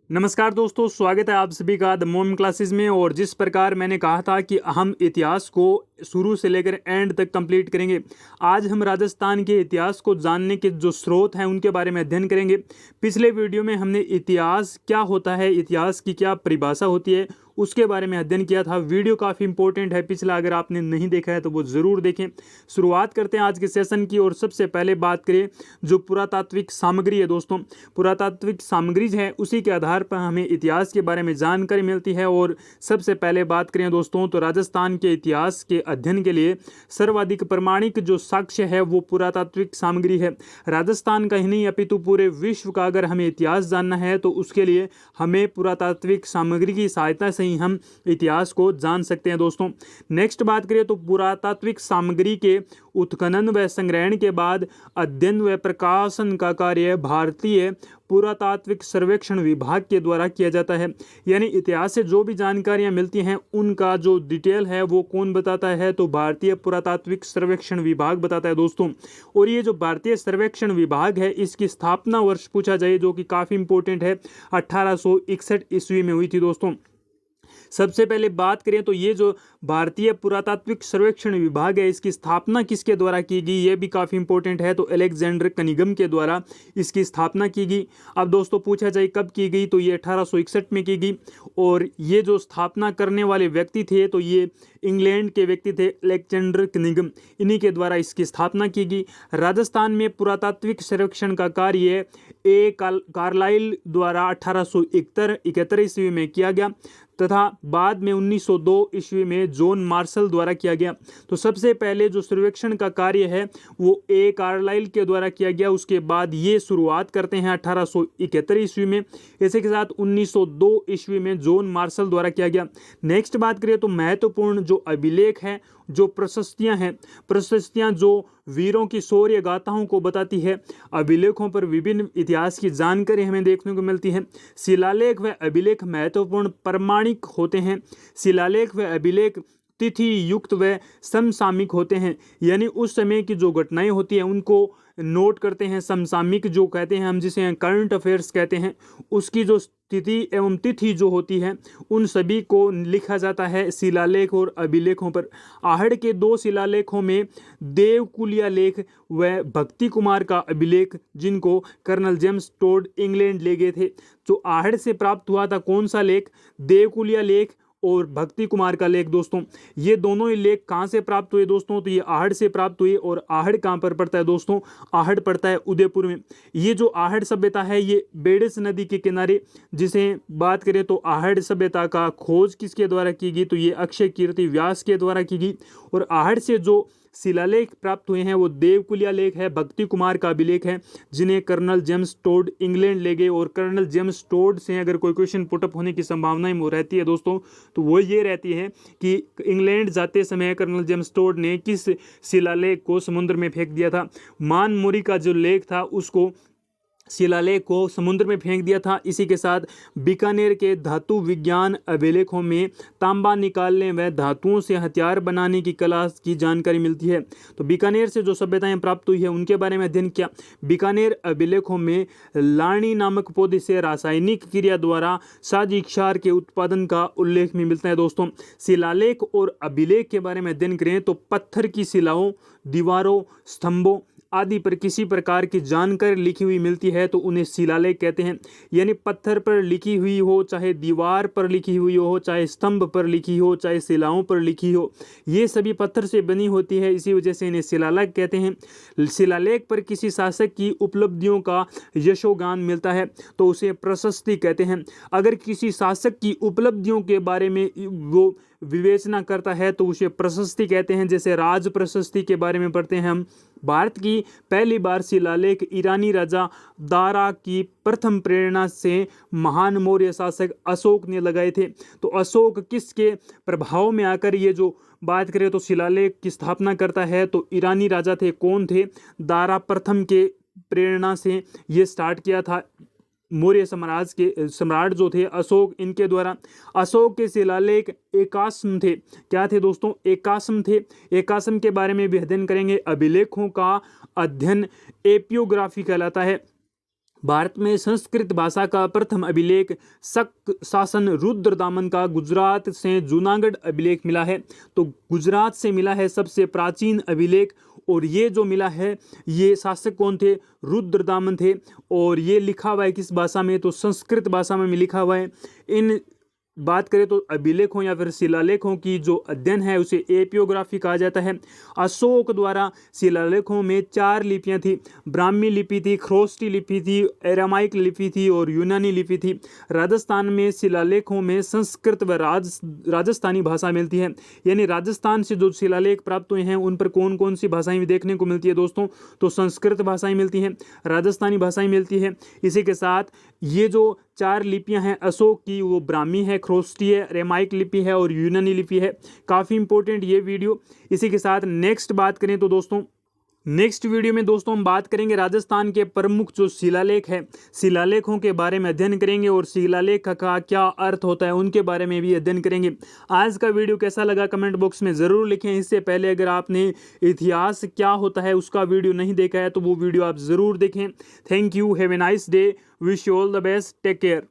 नमस्कार दोस्तों, स्वागत है आप सभी का द मोम क्लासेस में। और जिस प्रकार मैंने कहा था कि हम इतिहास को शुरू से लेकर एंड तक कंप्लीट करेंगे, आज हम राजस्थान के इतिहास को जानने के जो स्रोत हैं उनके बारे में अध्ययन करेंगे। पिछले वीडियो में हमने इतिहास क्या होता है, इतिहास की क्या परिभाषा होती है, उसके बारे में अध्ययन किया था। वीडियो काफ़ी इंपॉर्टेंट है, पिछला अगर आपने नहीं देखा है तो वो ज़रूर देखें। शुरुआत करते हैं आज के सेशन की। और सबसे पहले बात करें जो पुरातात्विक सामग्री है दोस्तों, पुरातात्विक सामग्री है उसी के आधार पर हमें इतिहास के बारे में जानकारी मिलती है। और सबसे पहले बात करें दोस्तों तो राजस्थान के इतिहास के अध्ययन के लिए सर्वाधिक प्रमाणिक जो साक्ष्य है वो पुरातात्विक सामग्री है। राजस्थान का ही नहीं अपितु पूरे विश्व का अगर हमें इतिहास जानना है तो उसके लिए हमें पुरातात्विक सामग्री की सहायता से ही हम इतिहास को जान सकते हैं दोस्तों। नेक्स्ट बात करें तो पुरातात्विक सामग्री के उत्खनन व संग्रहण के बाद अध्ययन व प्रकाशन का कार्य भारतीय पुरातात्विक सर्वेक्षण विभाग के द्वारा किया जाता है। यानी इतिहास से जो भी जानकारियां मिलती हैं उनका जो डिटेल है वो कौन बताता है, तो भारतीय पुरातात्विक सर्वेक्षण विभाग बताता है दोस्तों। और ये जो भारतीय सर्वेक्षण विभाग है इसकी स्थापना वर्ष पूछा जाए जो कि काफ़ी इंपॉर्टेंट है, 1861 ईस्वी में हुई थी दोस्तों। सबसे पहले बात करें तो ये जो भारतीय पुरातात्विक सर्वेक्षण विभाग है इसकी स्थापना किसके द्वारा की गई, ये भी काफ़ी इंपॉर्टेंट है, तो अलेक्जेंडर कनिगम के द्वारा इसकी स्थापना की गई। अब दोस्तों पूछा जाए कब की गई, तो ये 1861 में की गई। और ये जो स्थापना करने वाले व्यक्ति थे तो ये इंग्लैंड के व्यक्ति थे, अलेक्जेंडर कनिगम, इन्हीं के द्वारा इसकी स्थापना की गई। राजस्थान में पुरातात्विक सर्वेक्षण का कार्य कार्लाइल द्वारा 1871 ईस्वी में किया गया तथा बाद में 1902 ईस्वी में जॉन मार्शल द्वारा किया गया। तो सबसे पहले जो सर्वेक्षण का कार्य है वो कार्लाइल के द्वारा किया गया, उसके बाद ये शुरुआत करते हैं 1871 ईस्वी में। इसी के साथ 1902 ईस्वी में जॉन मार्शल द्वारा किया गया। नेक्स्ट बात करें तो महत्वपूर्ण जो अभिलेख है, जो प्रशस्तियां हैं, प्रशस्तियां जो वीरों की शौर्य गाथाओं को बताती है, अभिलेखों पर विभिन्न इतिहास की जानकारी हमें देखने को मिलती है। शिलालेख व अभिलेख महत्वपूर्ण प्रमाणिक होते हैं। शिलालेख व अभिलेख तिथि युक्त व समसामयिक होते हैं, यानी उस समय की जो घटनाएं होती हैं उनको नोट करते हैं। समसामयिक जो कहते हैं हम, जिसे करंट अफेयर्स कहते हैं, उसकी जो तिथि एवं तिथि जो होती है उन सभी को लिखा जाता है शिलालेख और अभिलेखों पर। आहड़ के 2 शिलालेखों में देवकुलिया लेख व भक्ति कुमार का अभिलेख, जिनको कर्नल जेम्स टोड इंग्लैंड ले गए थे। जो आहड़ से प्राप्त हुआ था कौन सा लेख, देवकुलिया लेख और भक्ति कुमार का लेख दोस्तों। ये दोनों ही लेख कहाँ से प्राप्त हुए दोस्तों, तो ये आहड़ से प्राप्त हुए। और आहड़ कहाँ पर पड़ता है दोस्तों, आहड़ पड़ता है उदयपुर में। ये जो आहड़ सभ्यता है ये बेडस नदी के किनारे, जिसे बात करें तो आहड़ सभ्यता का खोज किसके द्वारा की गई, तो ये अक्षय कीर्ति व्यास के द्वारा की गई। और आहड़ से जो शिलालेख प्राप्त हुए हैं वो देवकुलिया लेख है, भक्ति कुमार का अभिलेख है, जिन्हें कर्नल जेम्स टोड इंग्लैंड ले गए। और कर्नल जेम्स टोड से अगर कोई क्वेश्चन पुटअप होने की संभावना वो रहती है दोस्तों, तो वो ये रहती है कि इंग्लैंड जाते समय कर्नल जेम्स टोड ने किस शिलालेख को समुद्र में फेंक दिया था। मानमुरी का जो लेख था उसको, शिलालेख को समुद्र में फेंक दिया था। इसी के साथ बीकानेर के धातु विज्ञान अभिलेखों में तांबा निकालने व धातुओं से हथियार बनाने की कला की जानकारी मिलती है। तो बीकानेर से जो सभ्यताएं प्राप्त हुई है उनके बारे में अध्ययन किया। बीकानेर अभिलेखों में लाणी नामक पौधे से रासायनिक क्रिया द्वारा साजी क्षार के उत्पादन का उल्लेख भी मिलता है दोस्तों। शिलालेख और अभिलेख के बारे में अध्ययन करें तो पत्थर की शिलाओं, दीवारों, स्तंभों आदि पर किसी प्रकार की जानकारी लिखी हुई मिलती है तो उन्हें शिलालेख कहते हैं। यानी पत्थर पर लिखी हुई हो, चाहे दीवार पर लिखी हुई हो, चाहे स्तंभ पर लिखी हो, चाहे शिलाओं पर लिखी हो, ये सभी पत्थर से बनी होती है, इसी वजह से इन्हें शिलालेख कहते हैं। शिलालेख पर किसी शासक की उपलब्धियों का यशोगान मिलता है तो उसे प्रशस्ति कहते हैं। अगर किसी शासक की उपलब्धियों के बारे में वो विवेचना करता है तो उसे प्रशस्ति कहते हैं। जैसे राज प्रशस्ति के बारे में पढ़ते हैं हम, भारत की पहली बार शिलालेख ईरानी राजा दारा की प्रथम प्रेरणा से महान मौर्य शासक अशोक ने लगाए थे। तो अशोक किसके प्रभाव में आकर ये जो बात करें तो शिलालेख की स्थापना करता है, तो ईरानी राजा थे, कौन थे, दारा प्रथम के प्रेरणा से ये स्टार्ट किया था। मौर्य साम्राज्य के सम्राट जो थे अशोक, इनके द्वारा। अशोक के शिलालेख एकाश्म थे। क्या थे दोस्तों, एकाश्म थे। एकाश्म के बारे में भी अध्ययन करेंगे। अभिलेखों का अध्ययन एपियोग्राफी कहलाता है। भारत में संस्कृत भाषा का प्रथम अभिलेख शक शासन रुद्रदामन का गुजरात से जूनागढ़ अभिलेख मिला है। तो गुजरात से मिला है सबसे प्राचीन अभिलेख, और ये जो मिला है ये शासक कौन थे? रुद्रदामन थे। और ये लिखा हुआ है किस भाषा में? तो संस्कृत भाषा में लिखा हुआ है। इन बात करें तो अभिलेखों या फिर शिलालेखों की जो अध्ययन है उसे एपियोग्राफी कहा जाता है। अशोक द्वारा शिलालेखों में 4 लिपियां थी। ब्राह्मी लिपि थी, ख्रोष्टी लिपि थी, एरामाइक लिपि थी और यूनानी लिपि थी। राजस्थान में शिलालेखों में संस्कृत व राजस्थानी भाषा मिलती है। यानी राजस्थान से जो शिलालेख प्राप्त हुए हैं उन पर कौन कौन सी भाषाएं देखने को मिलती है दोस्तों? तो संस्कृत भाषाएं मिलती हैं, राजस्थानी भाषाएं मिलती है। इसी के साथ ये जो 4 लिपियां हैं अशोक की, वो ब्राह्मी है, ख्रोष्टी है, रेमाइक लिपि है और यूनानी लिपि है। काफ़ी इंपॉर्टेंट ये वीडियो। इसी के साथ नेक्स्ट बात करें तो दोस्तों, नेक्स्ट वीडियो में दोस्तों हम बात करेंगे राजस्थान के प्रमुख जो शिलालेख है, शिलालेखों के बारे में अध्ययन करेंगे और शिलालेख का क्या अर्थ होता है उनके बारे में भी अध्ययन करेंगे। आज का वीडियो कैसा लगा कमेंट बॉक्स में ज़रूर लिखें। इससे पहले अगर आपने इतिहास क्या होता है उसका वीडियो नहीं देखा है तो वो वीडियो आप ज़रूर देखें। Thank you, have a nice day, wish you all the best, take care.